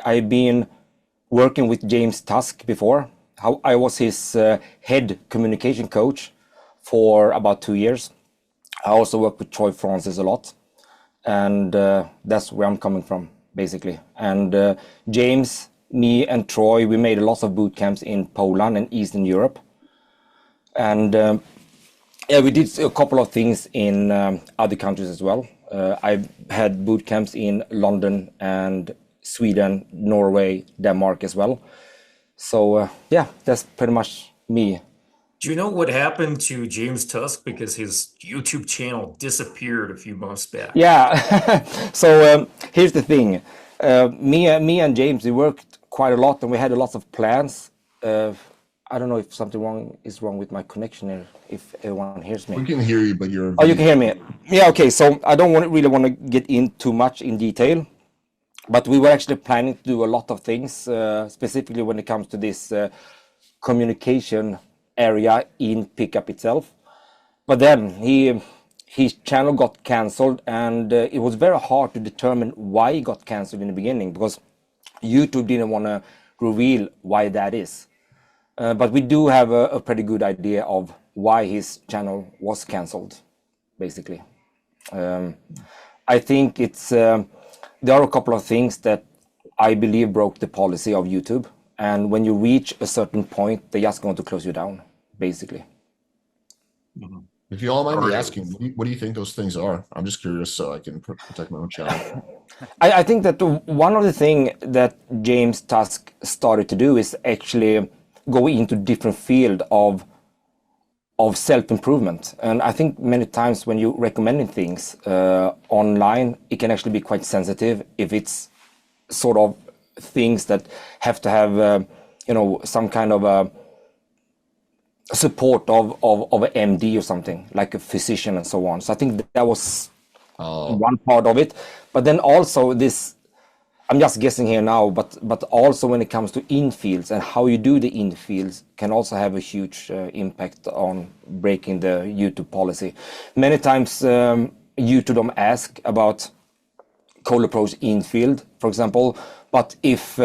I've been working with James Tusk before. How I was his head communication coach for about 2 years. I also work with Troy Francis a lot, and that's where I'm coming from, basically. And James, me, and Troy, we made a lot of boot camps in Poland and Eastern Europe, and yeah, we did a couple of things in other countries as well. I've had boot camps in London and Sweden, Norway, Denmark as well. So yeah, that's pretty much me. Do you know what happened to James Tusk? Because his YouTube channel disappeared a few months back. Yeah. So here's the thing. Me and James, we worked quite a lot, and we had a lot of plans. I don't know if something is wrong with my connection here, if everyone hears me. We can hear you, but you're... Oh, you can hear me? Yeah, okay. So I don't really want to get in too much in detail, but we were actually planning to do a lot of things, specifically when it comes to this communication area in Pickup itself. But then his channel got cancelled, and it was very hard to determine why it got cancelled in the beginning, because YouTube didn't want to reveal why that is. But we do have a pretty good idea of why his channel was cancelled, basically. I think it's there are a couple of things that I believe broke the policy of YouTube, and when you reach a certain point, they're just going to close you down, basically. If you all mind me asking, what do you think those things are? I'm just curious, so I can protect my own channel. I think that one of the things that James Tusk started to do is actually go into different field of self-improvement. And I think many times when you're recommending things online, it can actually be quite sensitive if it's sort of things that have to have some kind of a support of an MD or something, like a physician and so on. So I think that was one part of it. But then also this, I'm just guessing here now, but also when it comes to infields and how you do the infields can also have a huge impact on breaking the YouTube policy. Many times YouTube don't ask about cold approach infield, for example, but if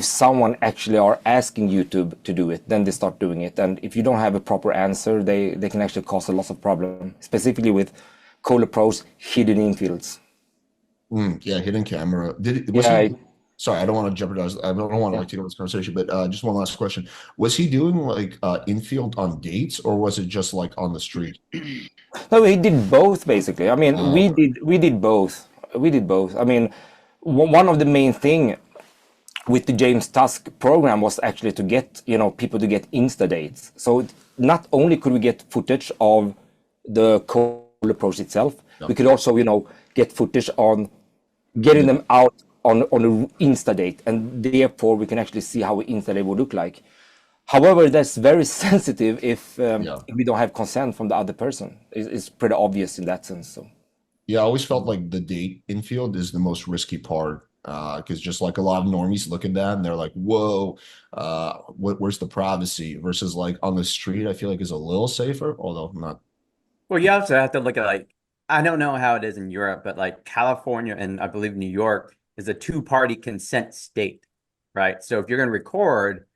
someone actually are asking YouTube to do it, then they start doing it. And if you don't have a proper answer, they can actually cause a lot of problem, specifically with cold approach hidden infields. Yeah, hidden camera. Sorry, I don't want to jeopardize. I don't want to take over this conversation, but just one last question: was he doing like infield on dates, or was it just like on the street? No, he did both basically. I mean, we did both. We did both. I mean, one of the main thing with the James Tusk program was actually to get people to get Insta dates. So not only could we get footage of the cold approach itself, we could also get footage on getting them out on an Insta date, and therefore we can actually see how an Insta date would look like. However, that's very sensitive if we don't have consent from the other person. It's pretty obvious in that sense. So. Yeah, I always felt like the date infield is the most risky part, because just like a lot of normies look at that and they're like, whoa, where's the privacy? Versus like on the street, I feel like is a little safer, although not. Well, you also have to look at like, I don't know how it is in Europe, but like California and I believe New York is a two-party consent state, right? So if you're going to record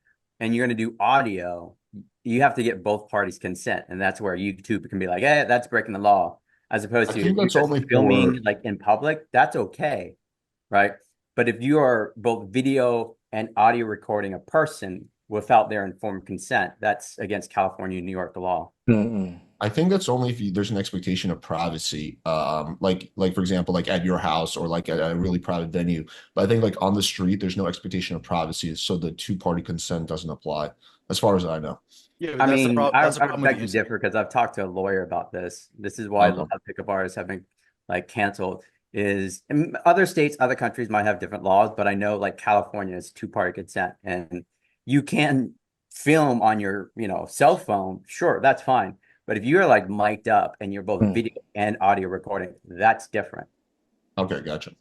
and you're going to do audio, you have to get both parties' consent, and that's where YouTube can be like, "Hey, that's breaking the law," as opposed to that's only filming like in public. That's okay, right? But if you are both video and audio recording a person without their informed consent, that's against California and New York law. I think that's only if there's an expectation of privacy, like for example, like at your house or like at a really private venue. But I think like on the street, there's no expectation of privacy, so the two-party consent doesn't apply, as far as I know. Yeah, I mean, I beg to differ because I've talked to a lawyer about this. This is why a lot of pickup artists have been like canceled. Is in other states, other countries might have different laws, but I know like California is two-party consent, and you can film on your cell phone. Sure, that's fine. But if you're like mic'd up and you're both video and audio recording, that's different. Okay, gotcha.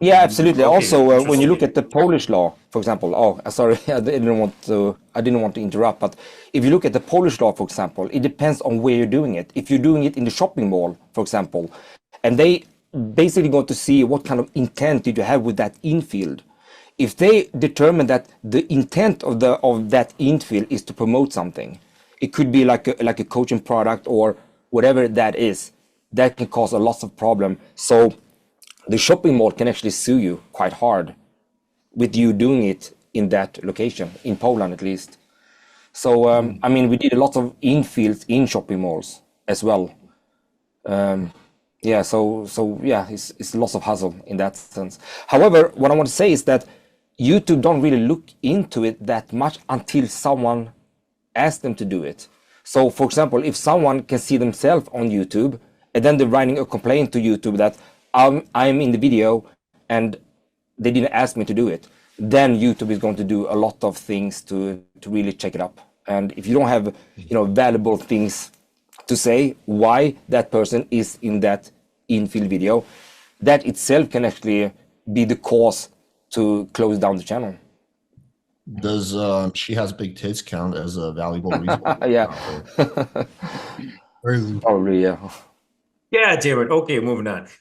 Yeah, absolutely. Okay, also, when you look at the Polish law, for example, sorry, I didn't want to interrupt, but if you look at the Polish law, for example, it depends on where you're doing it. If you're doing it in the shopping mall, for example, and they basically going to see what kind of intent did you have with that infield. if they determine that the intent of that infill is to promote something, it could be like a coaching product or whatever that is, that can cause a lot of problem. So the shopping mall can actually sue you quite hard with you doing it in that location, in Poland at least. So I mean, we did a lot of infills in shopping malls as well. Yeah, so yeah, it's lots of hustle in that sense. However, what I want to say is that YouTube don't really look into it that much until someone asks them to do it. So for example, if someone can see themselves on YouTube and then they're writing a complaint to YouTube that I'm in the video and they didn't ask me to do it, then YouTube is going to do a lot of things to really check it up. And if you don't have, you know, valuable things to say why that person is in that infill video, that itself can actually be the cause to close down the channel. Does she has big tits count as a valuable reason? Yeah. Crazy. Probably, yeah. Yeah, damn it. Okay, moving on.